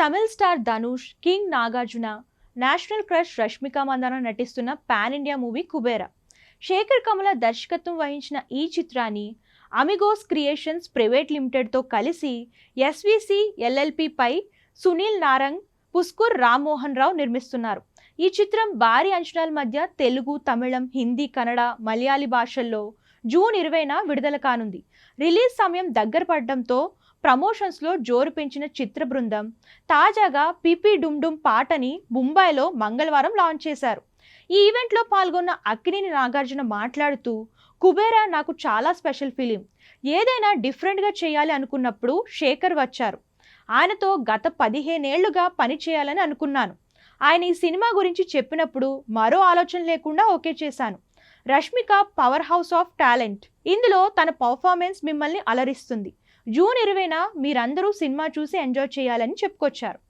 Tamil star Dhanush, king Nagarjuna, national crush Rashmika Mandanna నటిస్తున్న pan India movie Kubera. Sekhar Kammula దర్శకత్వం వహించిన ఈ చిత్రాన్ని అమిగోస్ క్రియేషన్స్ ప్రైవేట్ లిమిటెడ్తో కలిసి ఎస్విసి ఎల్ఎల్పి పై సునీల్ నారంగ్, పుస్కూర్ రామ్మోహన్ రావు నిర్మిస్తున్నారు. ఈ చిత్రం భారీ అంచనాల మధ్య తెలుగు, తమిళం, హిందీ, కన్నడ, మలయాళీ భాషల్లో జూన్ 20న విడుదల కానుంది. రిలీజ్ సమయం దగ్గర పడడంతో ప్రమోషన్స్లో జోరు పెంచిన చిత్ర బృందం తాజాగా పిపి డుమ్ డుమ్ పాటని ముంబైలో మంగళవారం లాంచ్ చేశారు. ఈ ఈవెంట్లో పాల్గొన్న అక్కినేని నాగార్జున మాట్లాడుతూ, కుబేరా నాకు చాలా స్పెషల్ ఫిలిం. ఏదైనా డిఫరెంట్గా చేయాలి అనుకున్నప్పుడు శేఖర్ వచ్చారు. ఆయనతో గత 15 ఏళ్లుగా పని చేయాలని అనుకున్నాను. ఆయన ఈ సినిమా గురించి చెప్పినప్పుడు మరో ఆలోచన లేకుండా ఓకే చేశాను. Rashmika power house of talent. ఇందులో తన పర్ఫార్మెన్స్ మిమ్మల్ని అలరిస్తుంది. జూన్ 20న మీరందరూ సినిమా చూసి ఎంజాయ్ చేయాలని చెప్పుకొచ్చారు.